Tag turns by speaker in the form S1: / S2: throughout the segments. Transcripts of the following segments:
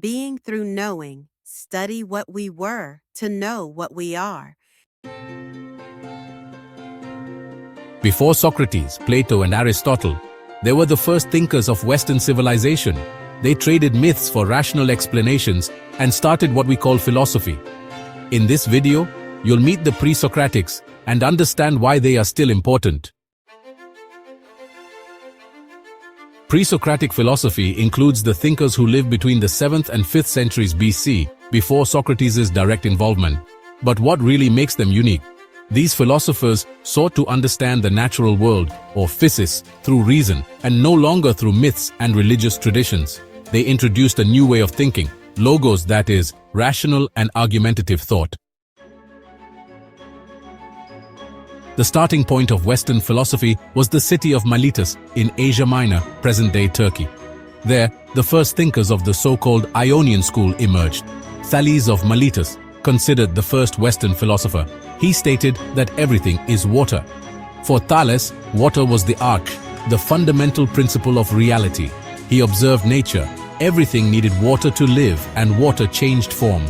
S1: Being through knowing, study what we were to know what we are.
S2: Before Socrates, Plato, and Aristotle, they were the first thinkers of Western civilization. They traded myths for rational explanations and started what we call philosophy. In this video, you'll meet the Pre-Socratics and understand why they are still important. Pre-Socratic philosophy includes the thinkers who lived between the 7th and 5th centuries BC, before Socrates' direct involvement. But what really makes them unique? These philosophers sought to understand the natural world, or physis, through reason, and no longer through myths and religious traditions. They introduced a new way of thinking, logos, that is, rational and argumentative thought. The starting point of Western philosophy was the city of Miletus in Asia Minor, present-day Turkey. There, the first thinkers of the so-called Ionian school emerged. Thales of Miletus, considered the first Western philosopher, he stated that everything is water. For Thales, water was the arch, the fundamental principle of reality. He observed nature. Everything needed water to live, and water changed form.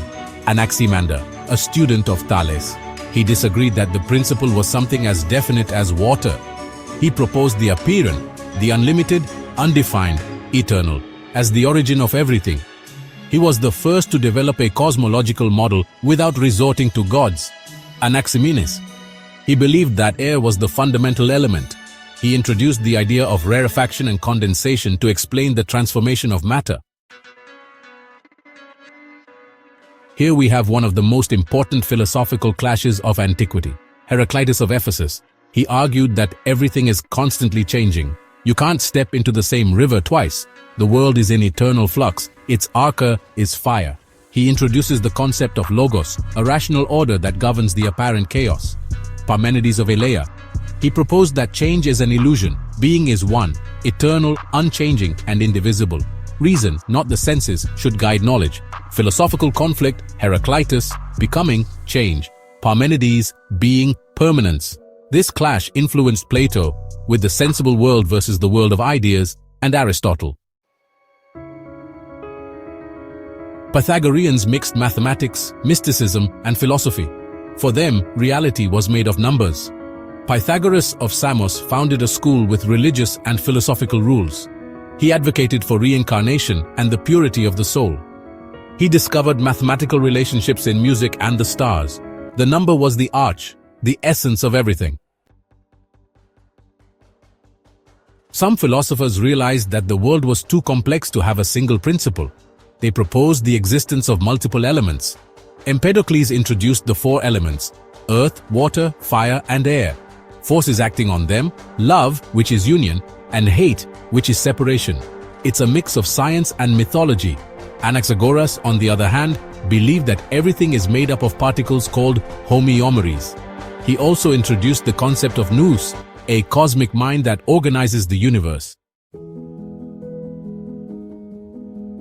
S2: Anaximander, a student of Thales, he disagreed that the principle was something as definite as water. He proposed the apeiron, the unlimited, undefined, eternal, as the origin of everything. He was the first to develop a cosmological model without resorting to gods. Anaximenes, he believed that air was the fundamental element. He introduced the idea of rarefaction and condensation to explain the transformation of matter. Here we have one of the most important philosophical clashes of antiquity. Heraclitus of Ephesus. He argued that everything is constantly changing. You can't step into the same river twice. The world is in eternal flux. Its arca is fire. He introduces the concept of logos, a rational order that governs the apparent chaos. Parmenides of Elea. He proposed that change is an illusion. Being is one, eternal, unchanging, and indivisible. Reason, not the senses, should guide knowledge. Philosophical conflict, Heraclitus, becoming, change. Parmenides, being, permanence. This clash influenced Plato, with the sensible world versus the world of ideas, and Aristotle. Pythagoreans mixed mathematics, mysticism, and philosophy. For them, reality was made of numbers. Pythagoras of Samos founded a school with religious and philosophical rules. He advocated for reincarnation and the purity of the soul. He discovered mathematical relationships in music and the stars. The number was the arch, the essence of everything. Some philosophers realized that the world was too complex to have a single principle. They proposed the existence of multiple elements. Empedocles introduced the 4 elements: earth, water, fire, and air. Forces acting on them, love, which is union, and hate, which is separation. It's a mix of science and mythology. Anaxagoras, on the other hand, believed that everything is made up of particles called homeomeres. He also introduced the concept of nous, a cosmic mind that organizes the universe.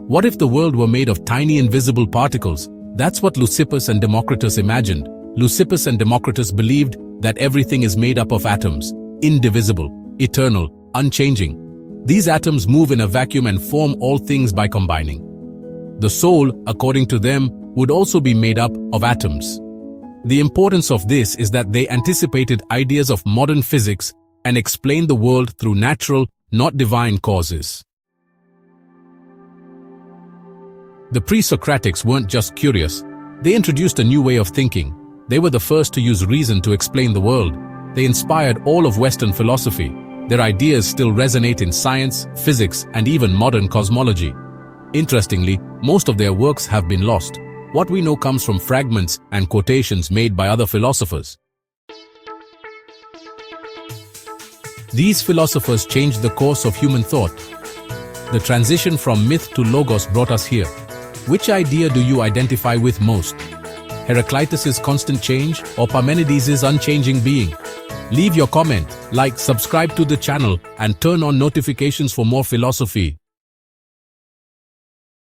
S2: What if the world were made of tiny invisible particles? That's what Leucippus and Democritus imagined. Leucippus and Democritus believed that everything is made up of atoms, indivisible, eternal, unchanging. These atoms move in a vacuum and form all things by combining. The soul, according to them, would also be made up of atoms. The importance of this is that they anticipated ideas of modern physics and explained the world through natural, not divine causes. The Pre-Socratics weren't just curious. They introduced a new way of thinking. They were the first to use reason to explain the world. They inspired all of Western philosophy. Their ideas still resonate in science, physics, and even modern cosmology. Interestingly, most of their works have been lost. What we know comes from fragments and quotations made by other philosophers. These philosophers changed the course of human thought. The transition from myth to logos brought us here. Which idea do you identify with most? Heraclitus' constant change or Parmenides' unchanging being? Leave your comment, like, subscribe to the channel, and turn on notifications for more philosophy.